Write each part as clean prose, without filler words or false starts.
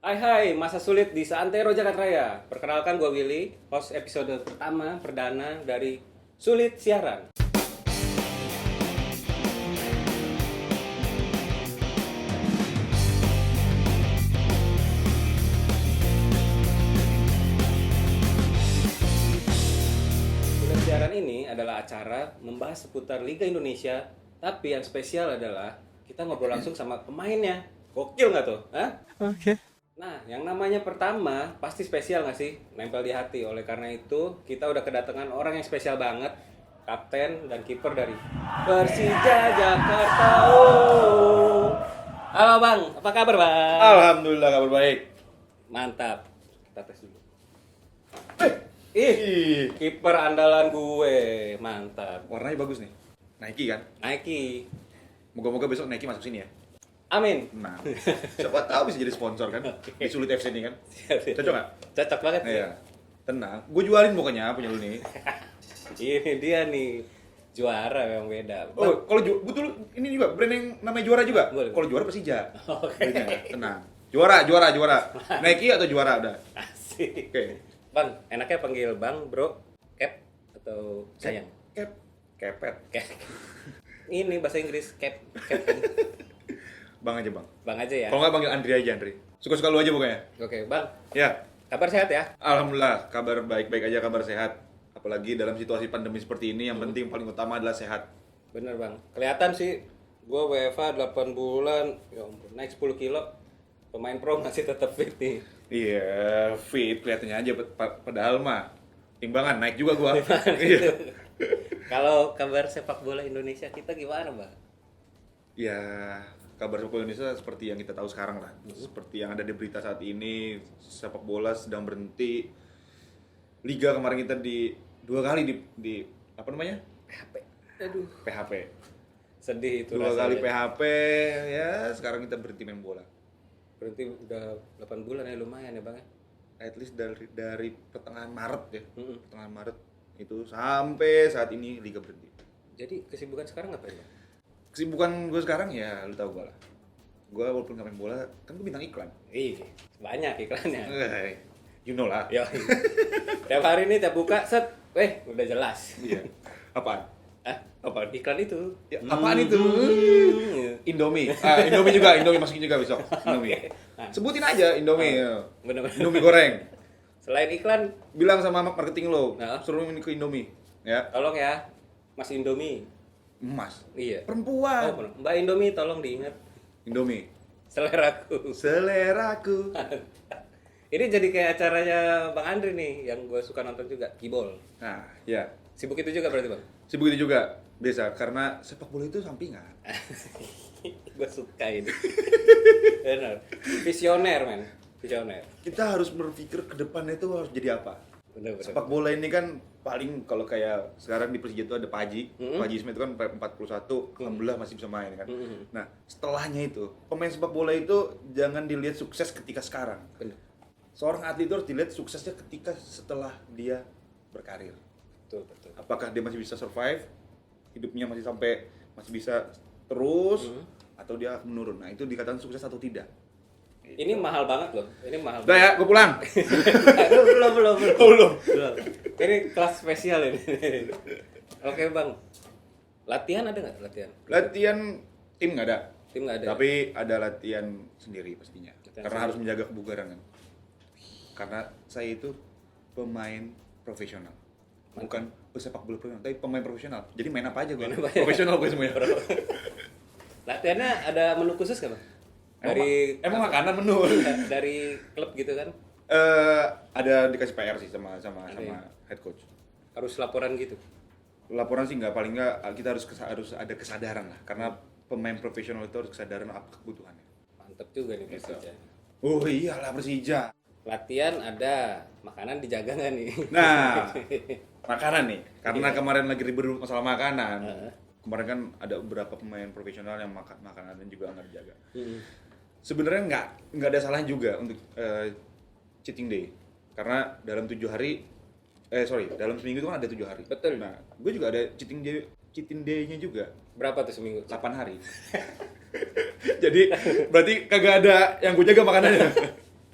Hai, masa sulit di Santero Jakarta Raya. Perkenalkan gue Willy, host episode pertama perdana dari Sulit Siaran. Sulit Siaran ini adalah acara membahas seputar Liga Indonesia, tapi yang spesial adalah kita ngobrol langsung sama pemainnya. Gokil nggak tuh? Hah? Oke. Nah, yang namanya pertama pasti spesial nggak sih? Nempel di hati. Oleh karena itu, kita udah kedatangan orang yang spesial banget. Kapten dan kiper dari Persija Jakarta. Oh. Halo Bang, apa kabar Bang? Alhamdulillah kabar baik. Mantap. Kita tes dulu. Ih, kiper andalan gue. Mantap. Warnanya bagus nih. Nike kan? Nike. Moga-moga besok Nike masuk sini ya. Amin. Nah, siapa tahu bisa jadi sponsor kan? Di Sulit FC ini kan? Cocok nggak? Cocok banget. Iya. Tenang. Gue jualin pokoknya punya lu nih. Ini dia nih. Juara memang beda. Oh, kalau betul ini juga brand yang namanya juara juga. Boleh. Kalau juara Persija. Oke. Brandnya. Tenang. Juara. Nike atau juara udah. Asik. Oke. Bang, enaknya panggil Bang, Bro, Cap, atau sayang? Kepet. Cap. Ini bahasa Inggris, Cap. Bang aja bang. Bang aja ya. Kalau nggak panggil Andri aja Andri. Suka-suka lu aja pokoknya. Oke, Bang. Ya. Kabar sehat ya? Alhamdulillah, kabar baik-baik aja, kabar sehat. Apalagi dalam situasi pandemi seperti ini, yang penting paling utama adalah sehat. Bener, Bang. Kelihatan sih, gue WFA 8 bulan, ya ampun, naik 10 kilo. Pemain pro masih tetap fit nih. Iya, fit kelihatannya aja, padahal mah timbangan naik juga gua. Iya. Kalau kabar sepak bola Indonesia kita gimana, Bang? Ya, kabar sepak bola Indonesia seperti yang kita tahu sekarang lah. Seperti yang ada di berita saat ini, sepak bola sedang berhenti. Liga kemarin kita dua kali di apa namanya? PHP. Aduh, PHP. sedih itu Dua rasanya. kali PHP, ya sekarang kita berhenti main bola. Berarti udah 8 bulan ya, lumayan ya, Bang ya? At least dari pertengahan Maret ya. Mm-mm. Pertengahan Maret itu sampai saat ini liga berhenti. Jadi kesibukan sekarang ngapain, Bang? Kesibukan gue sekarang ya lu tahu gue lah. Gue walaupun gak main bola, kan gue bintang iklan. Banyak iklannya. You know lah. Yo. Tiap hari ini tiap buka set, udah jelas. Iya. Apaan? Apaan? Iklan itu. Ya, apaan itu? Iya. Indomie. Indomie juga, Indomie masukin juga besok. Indomie. Nah. Sebutin aja Indomie. Ya. Bener-bener. Indomie goreng. Selain iklan, Bilang sama marketing lo, Nah. suruh ini ke Indomie. Ya. tolong ya, Mas Indomie. Emas. Iya. Perempuan. Oh, Mbak Indomie tolong diingat Indomie. seleraku. Seleraku. Ini jadi kayak acaranya Bang Andri nih yang gue suka nonton juga, Kibol. Nah, ya. Sibuk itu juga berarti, Bang? Sibuk itu juga. Biasa, karena sepak bola itu sampingan. Gue suka ini. Benar. Visioner, men. Visioner. Kita harus berpikir ke depannya itu harus jadi apa. Benar. Sepak bola ini kan paling kalau kayak sekarang di Persija itu ada Pak Haji. Mm-hmm. Pak Haji Ismail itu kan 41, alhamdulillah masih bisa main kan. Mm-hmm. Nah, setelahnya itu, pemain sepak bola itu jangan dilihat sukses ketika sekarang. Benar. Seorang atlet itu harus dilihat suksesnya ketika setelah dia berkarir. Betul. Apakah dia masih bisa survive, hidupnya masih bisa terus, atau dia menurun. Nah, itu dikatakan sukses atau tidak. Ini mahal banget loh. Ini mahal. Udah ya, gue pulang. Aduh, belum. Belum. Ini kelas spesial ini. Oke, Bang. Latihan ada nggak latihan? Latihan tim nggak ada. Tim nggak ada. Tapi ada latihan sendiri pastinya. Latihan Karena sendiri. harus menjaga kebugaran kan. Karena saya itu pemain profesional. Bukan pesepak bola profesional, tapi pemain profesional. Jadi main apa aja gue. Main apa aja. Profesional gue semuanya. Latihannya ada menu khusus nggak, Bang? Dari emang makanan menu. dari klub gitu kan? Ada dikasih PR sih sama Iya. head coach. Harus laporan gitu. Laporan sih nggak, paling nggak kita harus ada kesadaran lah. Karena pemain profesional itu harus kesadaran apa kebutuhannya. Mantep juga nih Gitu. Persija. Oh iyalah Persija. Latihan ada, makanan dijaga nggak nih? Nah, makanan nih, karena Iya. kemarin lagi ribut masalah makanan. Heeh. Kemarin kan ada beberapa pemain profesional yang makanannya juga nggak dijaga. Mm-mm. Sebenarnya nggak ada salahnya juga untuk cheating day, karena dalam 7 hari, dalam seminggu itu kan ada 7 hari. Betul. Nah, gue juga ada cheating day-nya juga. Berapa tuh seminggu? 8 hari. Jadi berarti kagak ada yang gue jaga makanannya.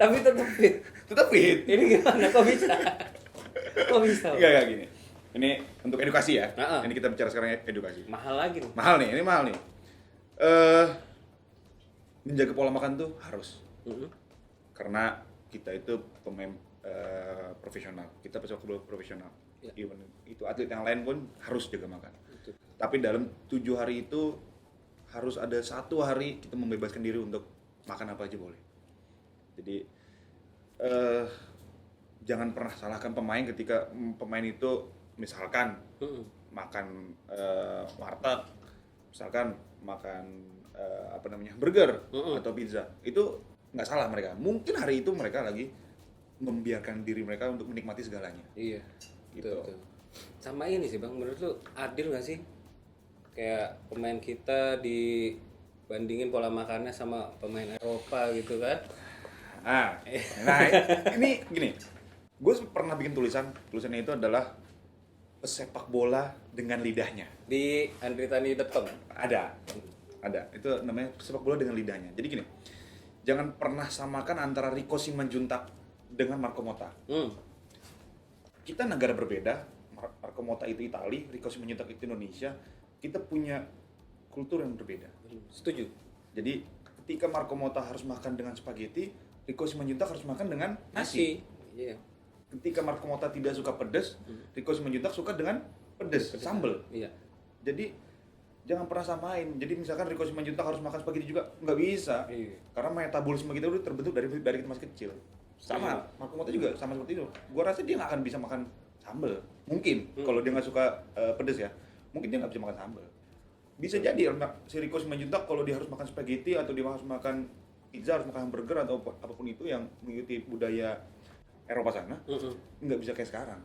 Tapi tetap fit. Tetap fit. Ini gimana? Kok bisa? Kok bisa? Enggak gini. Ini untuk edukasi ya. Heeh. Ini kita bicara sekarang edukasi. Mahal lagi nih. Mahal nih, ini mahal nih. Menjaga pola makan tuh harus. Karena kita itu pemain profesional. Kita pesepak bola profesional. Ya. Even itu atlet yang lain pun harus jaga makan. Betul. Tapi dalam 7 hari itu harus ada 1 hari kita membebaskan diri untuk makan apa aja boleh. Jadi jangan pernah salahkan pemain ketika pemain itu misalkan makan warteg, misalkan makan burger atau pizza, itu nggak salah mereka. Mungkin hari itu mereka lagi membiarkan diri mereka untuk menikmati segalanya. Iya. Gitu. Betul. Sama ini sih Bang, menurut lu adil nggak sih? Kayak pemain kita dibandingin pola makannya sama pemain Eropa gitu kan? Nah, ini gini, gue pernah bikin tulisannya itu adalah pesepak bola dengan lidahnya. Di andritani.com Ada, itu namanya sepak bola dengan lidahnya. Jadi gini, jangan pernah samakan antara Rico Simanjuntak dengan Marco Motta. Kita negara berbeda, Marco Motta itu Itali, Rico Simanjuntak itu Indonesia. Kita punya kultur yang berbeda. Setuju. Jadi ketika Marco Motta harus makan dengan spaghetti, Rico Simanjuntak harus makan dengan nasi. Iya. Ketika Marco Motta tidak suka pedas, Rico Simanjuntak suka dengan pedas, sambal. Iya. Jadi jangan pernah samain. Jadi misalkan Rico Simanjuntak harus makan spaghetti juga, nggak bisa. Iya. Karena metabolisme kita udah terbentuk dari kita masih kecil. Sama, Marco Motta juga sama seperti itu. Gua rasa dia nggak akan bisa makan sambal. Mungkin kalau dia nggak suka pedas ya, mungkin dia nggak bisa makan sambal. Bisa jadi si Rico Simanjuntak kalau dia harus makan spaghetti atau dia harus makan pizza, harus makan burger atau apapun itu yang mengikuti budaya Eropa sana, nggak bisa kayak sekarang.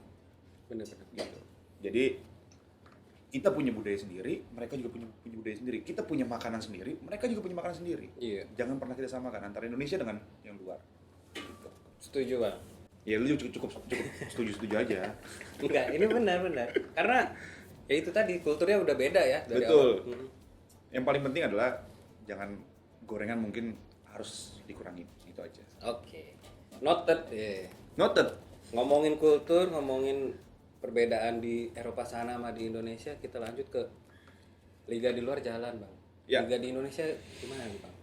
Bener-bener. Gitu. Jadi kita punya budaya sendiri, mereka juga punya budaya sendiri. Kita punya makanan sendiri, mereka juga punya makanan sendiri. Iya. Jangan pernah kita samakan antara Indonesia dengan yang luar. Gitu. Setuju Bang. Ya lu cukup setuju aja. Enggak, ini benar. Karena ya itu tadi kulturnya udah beda ya dari Betul. awal. Yang paling penting adalah jangan gorengan mungkin harus dikurangin, itu aja. Oke. Noted. Yeah. Noted. Ngomongin kultur, ngomongin perbedaan di Eropa sana sama di Indonesia, kita lanjut ke liga di luar jalan, Bang. Ya. Liga di Indonesia gimana nih, Bang?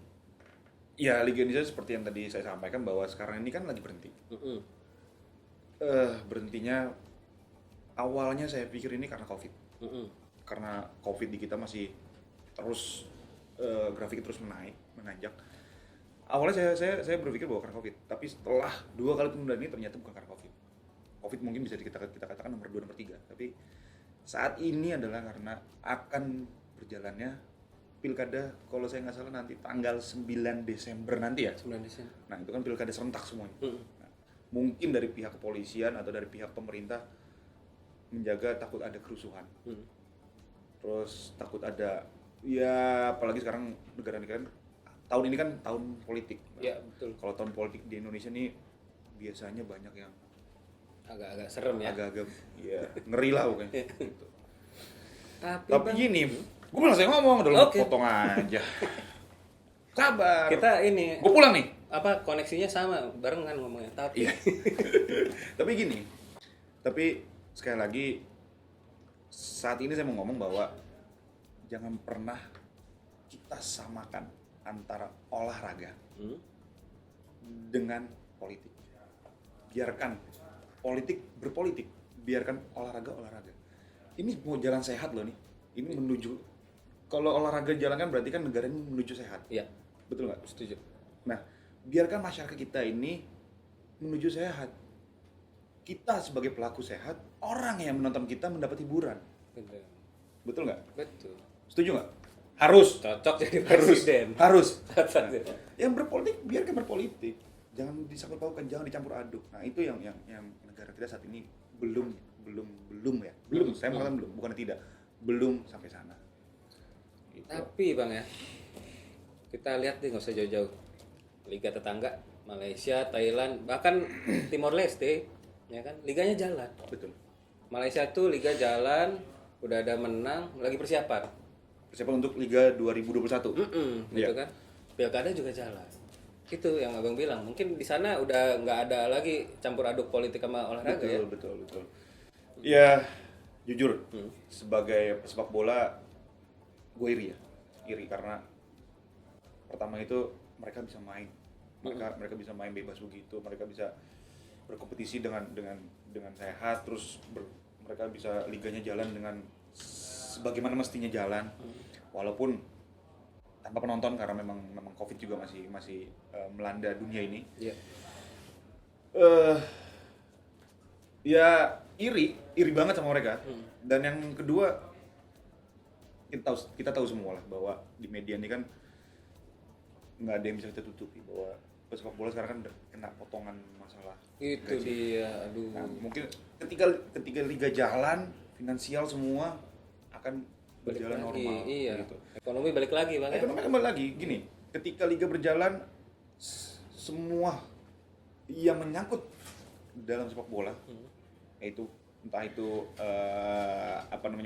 Ya, Liga Indonesia seperti yang tadi saya sampaikan bahwa sekarang ini kan lagi berhenti. Berhentinya awalnya saya pikir ini karena Covid. Karena Covid di kita masih terus grafiknya terus menanjak. Awalnya saya berpikir bahwa karena Covid, tapi setelah 2 kali penundaan ini ternyata bukan karena Covid. Covid mungkin bisa kita katakan nomor 2, nomor 3, tapi saat ini adalah karena akan berjalannya pilkada, kalau saya nggak salah nanti tanggal 9 Desember nanti ya. 9 Desember. Nah, itu kan pilkada serentak semuanya. Nah, mungkin dari pihak kepolisian atau dari pihak pemerintah menjaga takut ada kerusuhan. Terus takut ada, ya apalagi sekarang negara-negara tahun ini kan tahun politik. Iya, betul. Kalau tahun politik di Indonesia nih biasanya banyak yang Agak-agak serem ya. agak-agak ya ngeri lah pokoknya. Gitu. Tapi Bang, gini, gue belum selesai ngomong, udah lu Oke. potong aja. Sabar. kita ini Gue pulang nih. apa koneksinya sama barengan ngomongnya. Tapi Iya. Tapi gini. Tapi sekali lagi saat ini saya mau ngomong bahwa jangan pernah kita samakan antara olahraga dengan politik. Biarkan politik berpolitik, biarkan olahraga. Ini mau jalan sehat loh nih. Ini menuju, kalau olahraga jalan kan berarti kan negara ini menuju sehat. iya, Betul nggak? setuju. Nah, biarkan masyarakat kita ini menuju sehat. Kita sebagai pelaku sehat, orang yang menonton kita mendapat hiburan. Betul. Betul nggak? Betul. Setuju nggak? Harus. Cocok jadi presiden. Harus. Cocok. Yang berpolitik biarkan berpolitik. Jangan disangkut pautkan, jangan dicampur aduk. Nah, itu yang negara kita saat ini belum ya. Belum, saya mengatakan belum, bukan tidak. Belum sampai sana. Gitu. Tapi Bang ya, kita lihat nih nggak usah jauh-jauh. Liga tetangga, Malaysia, Thailand, bahkan Timor Leste, ya kan, liganya jalan. Betul. Malaysia tuh liga jalan, udah ada menang, lagi persiapan. Persiapan untuk Liga 2021. Gitu Iya. kan. Pilkada juga jalan. itu yang abang bilang, mungkin di sana udah nggak ada lagi campur aduk politik sama olahraga ya. Betul. Ya, jujur, sebagai pesepak bola, gue iri karena pertama itu mereka bisa main, mereka bisa main bebas begitu, mereka bisa berkompetisi dengan sehat, terus mereka bisa liganya jalan dengan sebagaimana mestinya jalan, walaupun tanpa penonton karena memang COVID juga masih melanda dunia ini. Iya. Ya iri banget sama mereka. Dan yang kedua, kita tahu semua lah bahwa di media ini kan nggak ada yang bisa kita tutupi bahwa pesepak bola sekarang kan udah kena potongan masalah. Itu dia, aduh. Nah, mungkin ketika liga jalan, finansial semua akan berjalan normal. Iya. Gitu. Ekonomi balik lagi bang. Ekonomi kembali lagi, gini, ketika liga berjalan, semua yang menyangkut dalam sepak bola, yaitu entah itu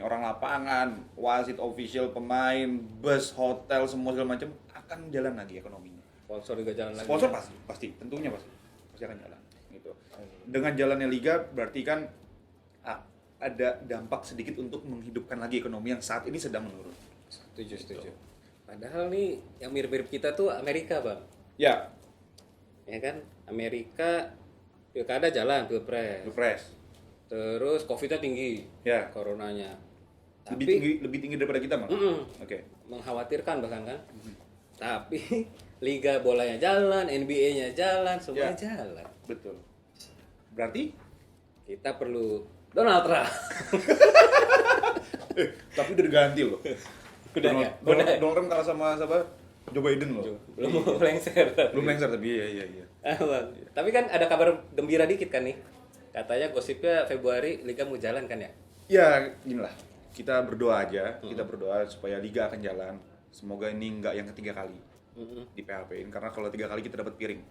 orang lapangan, wasit, official, pemain, bus, hotel, semua segala macam akan jalan lagi ekonominya. Sponsor juga jalan lagi. Sponsor pasti, tentunya pasti akan jalan. Gitu. Dengan jalannya liga berarti kan ada dampak sedikit untuk menghidupkan lagi ekonomi yang saat ini sedang menurun. Setuju. Padahal nih yang mirip-mirip kita tuh Amerika bang. Ya. Ya kan, Amerika pilkada jalan, pilpres. Terus COVID-nya tinggi, Ya. coronanya. Lebih tinggi daripada kita mah. Oke. Mengkhawatirkan bahkan kan. Tapi liga bolanya jalan, NBA-nya jalan, semuanya jalan. Betul. Berarti Kita perlu Donald Trump. tapi udah diganti loh. Udah Donald Trump kalah sama Joe Biden loh. Belum mau lengser. Belum lengser tapi iya. Bang. Tapi kan ada kabar gembira dikit kan nih. Katanya gosipnya Februari liga mau jalan kan ya? Ya, gini lah. Kita berdoa aja, kita berdoa supaya liga akan jalan. Semoga ini nggak yang ketiga kali di PHP-in, karena kalau 3 kali kita dapat piring.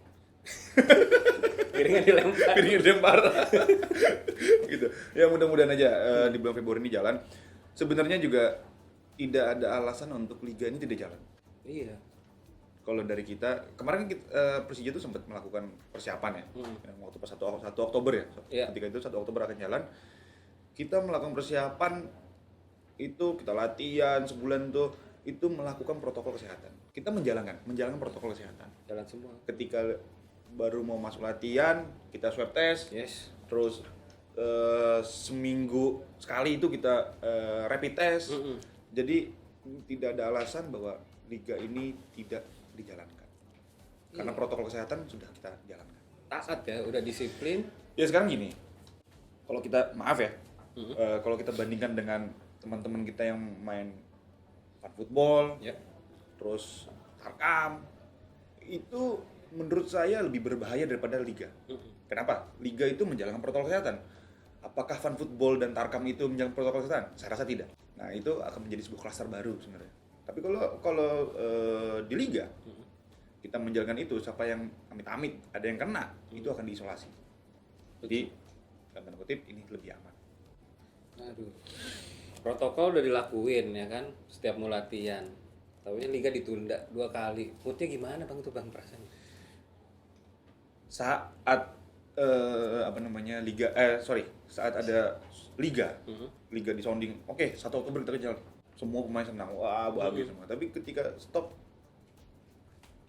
Piringnya dilempar. Piringnya dilempar. Gitu. Ya mudah-mudahan aja di bulan Februari ini jalan. Sebenarnya juga tidak ada alasan untuk liga ini tidak jalan. Iya. Kalau dari kita, kemarin Persija tuh sempat melakukan persiapan ya, yang waktu pas 1 Oktober ya, ketika itu 1 Oktober akan jalan, kita melakukan persiapan, itu kita latihan sebulan tuh, itu melakukan protokol kesehatan. Kita menjalankan protokol kesehatan. Jalan semua. Ketika baru mau masuk latihan, kita swab test, terus seminggu sekali itu kita rapid test, jadi tidak ada alasan bahwa liga ini tidak dijalankan karena protokol kesehatan sudah kita jalankan. Taat ya, udah disiplin. Ya sekarang gini, kalau kita kalau kita bandingkan dengan teman-teman kita yang main football, terus tarkam, itu menurut saya lebih berbahaya daripada liga. Kenapa? Liga itu menjalankan protokol kesehatan. Apakah fan football dan tarkam itu menjalankan protokol kesehatan? Saya rasa tidak. Nah itu akan menjadi sebuah klaster baru sebenarnya. Tapi kalau di liga kita menjalankan itu, siapa yang amit-amit ada yang kena, itu akan diisolasi. Jadi dalam tanda kutip ini lebih aman. Aduh. Protokol udah dilakuin ya kan, setiap mau latihan. Taunya liga ditunda 2 kali. Moodnya gimana bang itu bang perasaannya? Saat saat ada liga di sounding, oke, 1 Oktober kita jalan, semua pemain senang, wah bagus semua. Tapi ketika stop,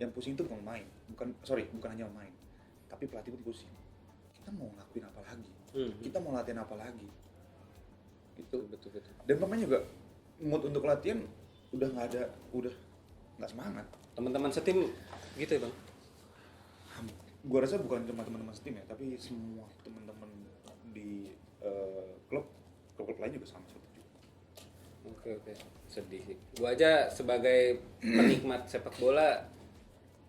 yang pusing itu bukan hanya pemain, tapi pelatih pun pusing. Kita mau ngelakuin apa lagi? Kita mau latihan apa lagi? Itu betul. Dan pemain juga mood untuk latihan udah nggak semangat. Teman-teman setim gitu ya bang? Gua rasa bukan cuma teman-teman setim ya, tapi semua teman-teman di klub lain juga sama seperti itu. Oke, sedih sih. Gua aja sebagai penikmat sepak bola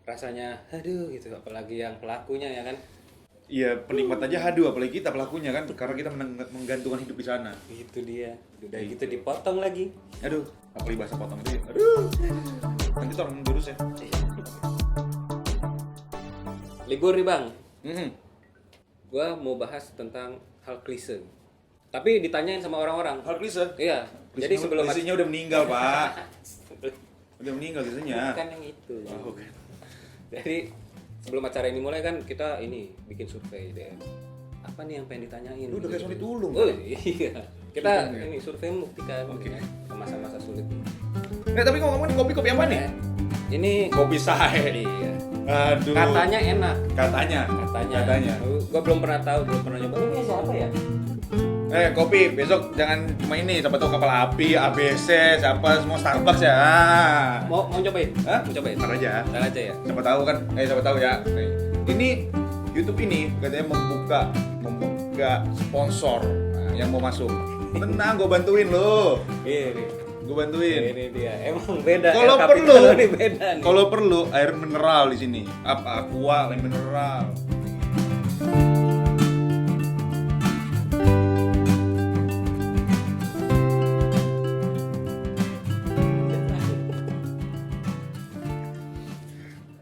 rasanya aduh gitu, apalagi yang pelakunya ya kan. Iya, penikmat aja haduh, apalagi kita pelakunya kan, karena kita menggantungkan hidup di sana. Itu dia. Udah gitu dipotong lagi. Aduh, apalagi bahasa potong itu. Aduh. Nanti tuh orang virus ya. Libur nih bang. Gua mau bahas tentang hal klise. Tapi ditanyain sama orang-orang. Hal klise? Iya. Jadi sebelum klisenya udah meninggal, Pak. Udah meninggal klisenya. Bukan yang itu. Oh, okay. Jadi sebelum acara ini mulai kan kita ini bikin survei deh. Apa nih yang pengen ditanyain? Lu udah kayak Sony Tulung. Oh iya. Kita Survei, ini survei membuktikan Oke. ya, masa-masa sulit. Nah, tapi ngomongin kopi apa nih? Ini Kopi Sahe. iya. Aduh. Katanya enak. Katanya. Gua belum pernah tahu, belum pernah nyoba. Ini siapa ya? Kopi, besok jangan cuma ini, siapa tahu kapal api, ABC, siapa semua Starbucks ya. Mau cobain? Hah? Mau cobain? Ntar aja. Ntar aja ya. Siapa tahu kan? Siapa tahu ya. Nih. Ini YouTube ini katanya membuka sponsor yang mau masuk. Tenang, gue bantuin lo. Ini. Gue bantuin. Ini dia. Emang beda. Kalau El perlu, Capitano ini beda nih. kalau perlu air mineral di sini. Apa? Aqua, air mineral.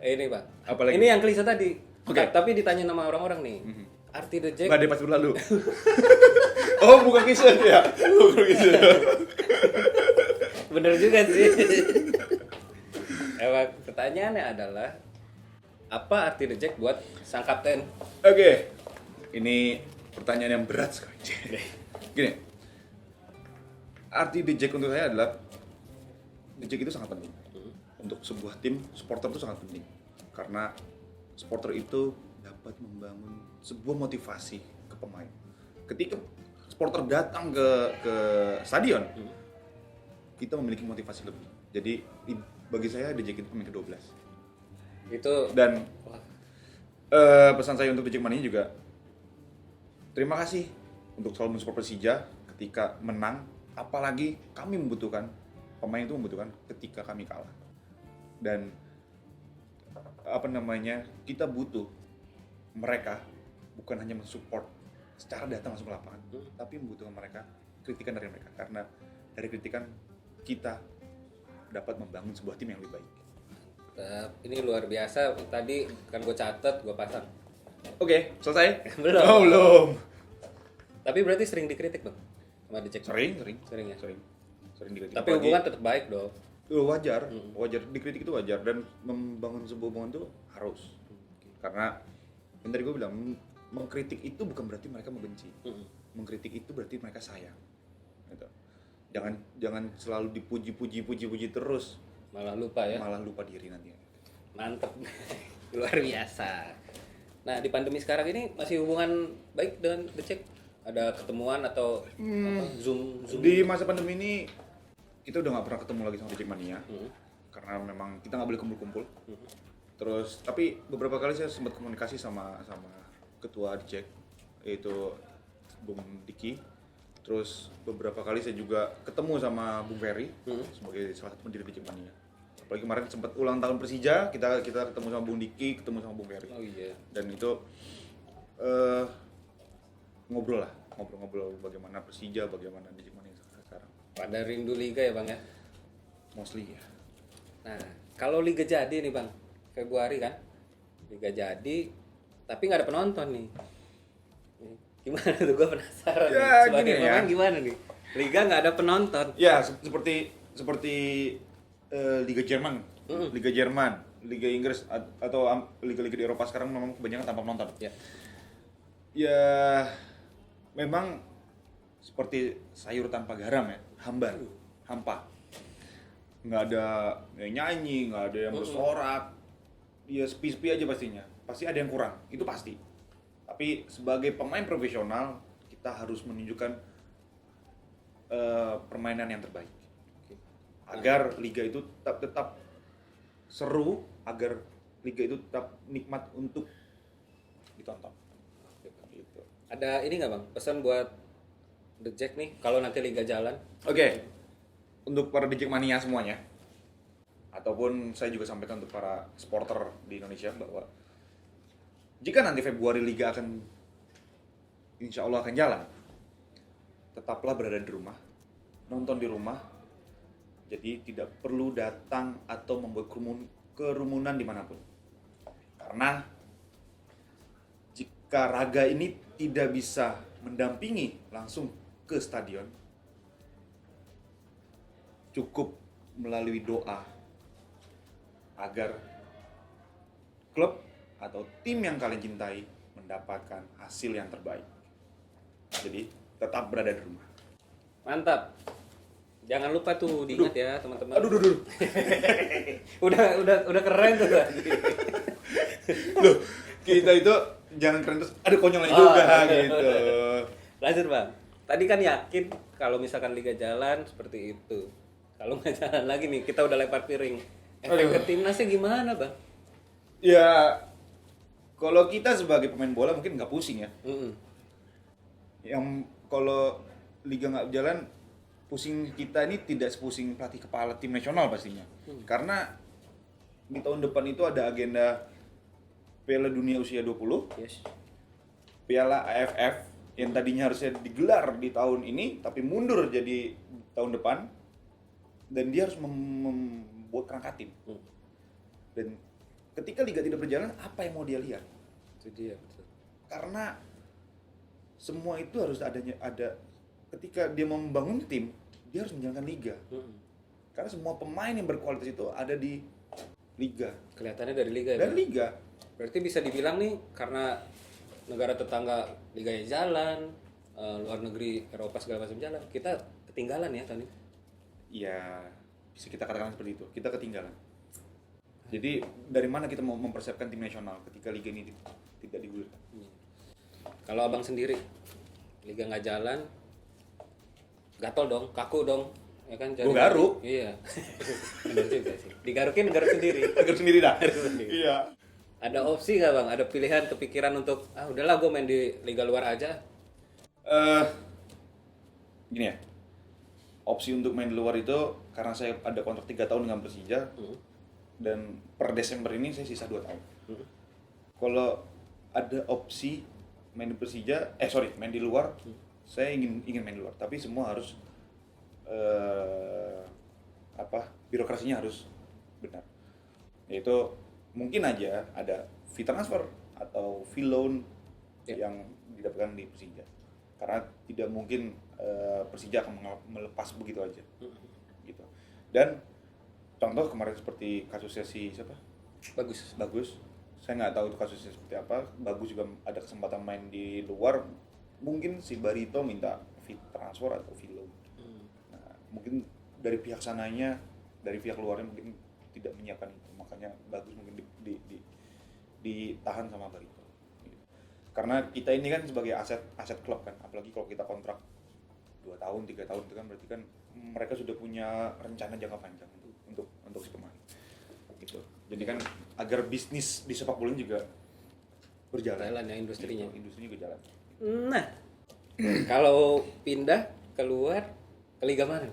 Ini Bang. Apalagi? Ini yang klise tadi. Oke. Tapi ditanya sama orang-orang nih. Arti The Jack. Nggak ada pas berlalu. Oh, bukan kisah ya? Bukan kisah. Bener juga sih. Emang pertanyaannya adalah apa arti The Jack buat sang kapten? Oke. Ini pertanyaan yang berat sekali. Gini. Arti The Jack untuk saya adalah The Jack itu sangat penting. Untuk sebuah tim, supporter itu sangat penting. Karena supporter itu dapat membangun sebuah motivasi ke pemain. Ketika supporter datang ke stadion, kita memiliki motivasi lebih. Jadi bagi saya The Jack itu pemain ke-12. Itu Dan pesan saya untuk The Jackmania juga, terima kasih untuk selalu mensupport Persija ketika menang. Apalagi kami membutuhkan, pemain itu membutuhkan ketika kami kalah. Dan kita butuh mereka bukan hanya mensupport secara datang langsung ke lapangan, tapi membutuhkan mereka, kritikan dari mereka, karena dari kritikan kita dapat membangun sebuah tim yang lebih baik. ini luar biasa. Tadi kan gue catet, gue pasang. Oke, selesai? Belum. Oh, belum. Tapi berarti sering dikritik Bang sama The Jack? Sering ya. Sering dikritik. Tapi hubungan tetap baik dong. Wajar, dikritik itu wajar, dan membangun sebuah hubungan itu harus. Karena yang tadi gue bilang, mengkritik itu bukan berarti mereka membenci. Mengkritik itu berarti mereka sayang. Gitu. Jangan selalu dipuji terus, Malah lupa ya. malah lupa diri nanti. Mantep. Luar biasa. Nah, di pandemi sekarang ini masih hubungan baik dengan The Jack? Ada ketemuan atau apa, Zoom? Di masa pandemi ini kita udah nggak pernah ketemu lagi sama The Jackmania, karena memang kita nggak boleh kumpul-kumpul. Terus tapi beberapa kali saya sempat komunikasi sama ketua The Jack, yaitu Bung Diki. Terus beberapa kali saya juga ketemu sama Bung Ferry sebagai salah satu pendiri The Jackmania. Apalagi kemarin sempat ulang tahun Persija, kita ketemu sama Bung Diki, ketemu sama Bung Ferry. Oh iya. Dan itu ngobrol bagaimana Persija, bagaimana The Jackmania sekarang. Pada rindu liga ya Bang ya? Mostly ya. Nah, kalau liga jadi nih Bang, Februari kan? Liga jadi, tapi nggak ada penonton nih. Gimana tuh, gue penasaran. Ya, Sebagai gini pemain ya. gimana nih? Liga nggak ada penonton. Ya, seperti Liga Jerman, Liga Inggris atau liga-liga di Eropa sekarang memang kebanyakan tanpa penonton. Ya. Ya, memang seperti sayur tanpa garam ya, hampa. Nggak ada yang nyanyi, nggak ada yang bersorak, ya sepi-sepi aja pastinya. Pasti ada yang kurang, itu pasti. Tapi sebagai pemain profesional, kita harus menunjukkan permainan yang terbaik. Agar liga itu tetap seru, agar liga itu tetap nikmat untuk ditonton. Gitu. Ada ini nggak Bang, pesan buat The Jack nih, kalau nanti liga jalan? Oke, untuk para The Jackmania semuanya, ataupun saya juga sampaikan untuk para supporter di Indonesia bahwa jika nanti Februari liga akan, insya Allah akan jalan, tetaplah berada di rumah, nonton di rumah, jadi tidak perlu datang atau membuat kerumunan dimanapun. Karena jika raga ini tidak bisa mendampingi langsung ke stadion, cukup melalui doa agar klub atau tim yang kalian cintai mendapatkan hasil yang terbaik. Jadi tetap berada di rumah. Mantap. Jangan lupa tuh diingat ya teman-teman. Aduh. udah keren tuh tadi. Loh, kita itu jangan keren terus ada konyolnya juga gitu. Lanjut Bang. Tadi kan yakin kalau misalkan Liga jalan seperti itu. Kalau nggak jalan lagi nih kita udah lempar piring. Efek ke timnasnya gimana Bang? Ya, kalau kita sebagai pemain bola mungkin nggak pusing ya. Yang kalau Liga nggak jalan, pusing kita ini tidak sepusing pelatih kepala tim nasional pastinya. Karena di tahun depan itu ada agenda Piala Dunia Usia 20, Yes. Piala AFF yang tadinya harusnya digelar di tahun ini tapi mundur jadi tahun depan, dan dia harus membuat kerangka tim. Dan ketika Liga tidak berjalan, apa yang mau dia lihat? Itu dia betul. Karena semua itu harus ada ketika dia mau membangun tim, dia harus menjalankan liga. Karena semua pemain yang berkualitas itu ada di liga. Kelihatannya dari Liga ya. Dan Bang? liga. Berarti bisa dibilang nih karena negara tetangga liganya jalan, luar negeri Eropa segala macam jalan, kita ketinggalan ya Tony. Ya, bisa kita katakan seperti itu. Kita ketinggalan. Jadi dari mana kita mau mempersiapkan tim nasional ketika liga ini tidak digulirkan? Kalau abang sendiri, Liga nggak jalan, gatel dong, kaku dong, ya kan? Gua garuk. Iya. Benar juga sih. Digarukin garuk sendiri. Garuk sendiri dah. Garuk sendiri. Iya. Ada opsi nggak bang? Ada pilihan, kepikiran untuk udahlah gue main di Liga luar aja. Gini ya. Opsi untuk main di luar itu karena saya ada kontrak 3 tahun dengan Persija. Dan per Desember ini saya sisa 2 tahun. Kalau ada opsi main di Persija, main di luar, saya ingin main di luar. Tapi semua harus birokrasinya harus benar. Yaitu mungkin aja ada fee transfer atau fee loan yang didapatkan di Persija. Karena tidak mungkin Persija akan melepas begitu aja. Gitu. Dan contoh kemarin seperti kasusnya si siapa? Bagus. Saya nggak tahu itu kasusnya seperti apa. Bagus juga ada kesempatan main di luar. Mungkin si Barito minta fee transfer atau fee loan. Nah, mungkin dari pihak sananya, dari pihak luarnya mungkin tidak menyiapkan itu. Makanya Bagus mungkin ditahan sama Barito. Karena kita ini kan sebagai aset klub kan. Apalagi kalau kita kontrak 2 tahun, 3 tahun itu kan berarti kan mereka sudah punya rencana jangka panjang untuk si pemain gitu. Jadi kan agar bisnis di sepak bola juga berjalan. Jalan ya industrinya. Gitu, industrinya juga jalan. Nah, kalau pindah keluar ke liga mana?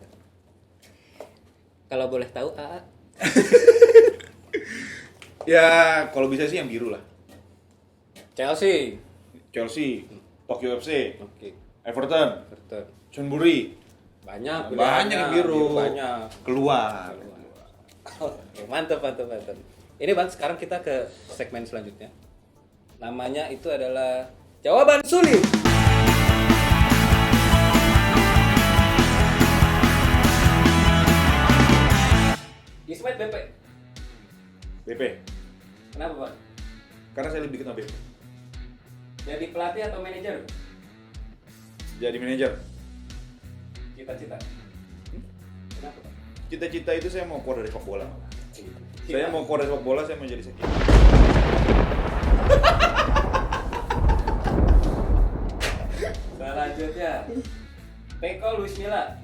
Kalau boleh tahu, AA. Ya, kalau bisa sih yang biru lah. Chelsea. Tokyo FC, Oke. Everton, Chonburi. Banyak Yang biru. Banyak. Keluar. Oke, mantap. Ini Bang, sekarang kita ke segmen selanjutnya. Namanya itu adalah Jawaban Sulit. Ismet BP. BP. Kenapa Bang? Karena saya lebih kenal BP. Jadi pelatih atau manajer? Jadi manajer. Cita-cita. Kenapa Bang? Cita-cita itu saya mau keluar dari sepak bola. Saya mau keluar dari sepak bola, saya mau jadi sekian. Selanjutnya, Peko Luis Milla.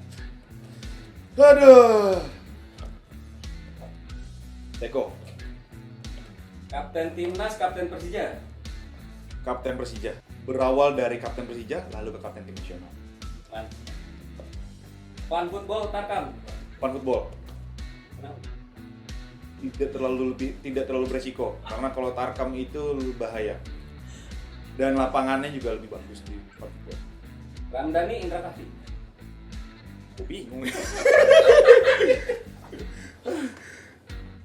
Aduh. Teko, Kapten Timnas, Kapten Persija. Kapten Persija. Berawal dari Kapten Persija, lalu ke Kapten Tim Nasional. Mantap. Fun Football Tarkam. Fun football. Kenapa? Tidak terlalu beresiko, karena kalau Tarkam itu lebih bahaya. Dan lapangannya juga lebih bagus di Fun football. Ramdhani Indra Kaffi. Gue bingung.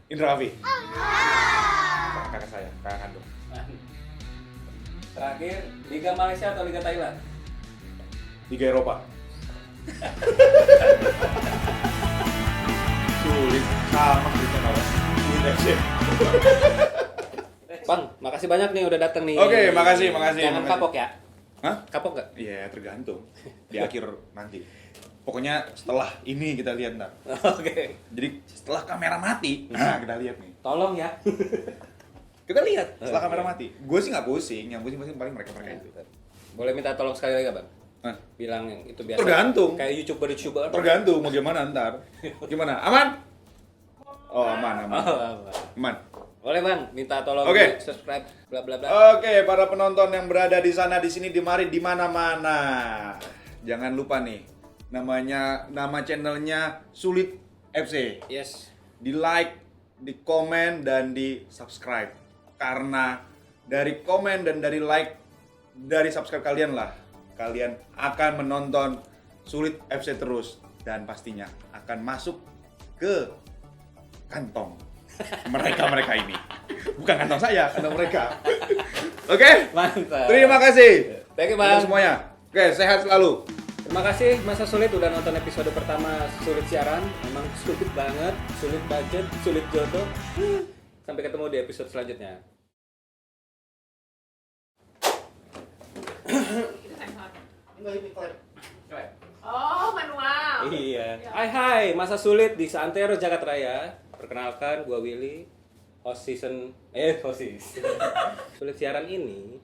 Indra Kaffi. Kakak saya, kakak kandung. Terakhir, Liga Malaysia atau Liga Thailand? Liga Eropa. Sulit sama kita kawan. Sulit FC. Bang, makasih banyak nih udah datang nih. Oke, makasih. Jangan kapok ya. Hah? Kapok nggak? Iya, tergantung. Di akhir nanti. Pokoknya setelah ini kita lihat ntar. Oke. Jadi setelah kamera mati, nah kita lihat nih. Tolong ya. Kita lihat setelah Oke. kamera mati. Gue sih nggak pusing, yang pusing paling mereka itu. Boleh minta tolong sekali lagi, Bang? Hah? Bilang yang itu biasa. Tergantung. Kayak YouTuber. Tergantung mau gimana ntar. Gimana? Aman? Oh, aman. Oh, Aman. boleh, Bang, minta tolong Oke. subscribe bla bla bla. Oke, para penonton yang berada di sana, di sini, di mari, di mana-mana. Jangan lupa nih, nama channelnya Sulit FC. Yes. Di like, di komen, dan di subscribe. Karena dari komen dan dari like, dari subscribe kalian lah, kalian akan menonton Sulit FC terus. Dan pastinya akan masuk ke kantong mereka ini. Bukan kantong saya, kantong mereka. Oke? Mantap. Terima kasih. Thank you, Untuk Bang. semuanya. Oke, sehat selalu. Terima kasih Masa Sulit udah nonton episode pertama Sulit Siaran. Memang sulit banget, sulit budget, sulit jodoh. Sampai ketemu di episode selanjutnya. Oh, manual. Iya. Hai, Masa Sulit di Santero Jakarta Raya. Perkenalkan, gua Willy. Host season Sulit Siaran ini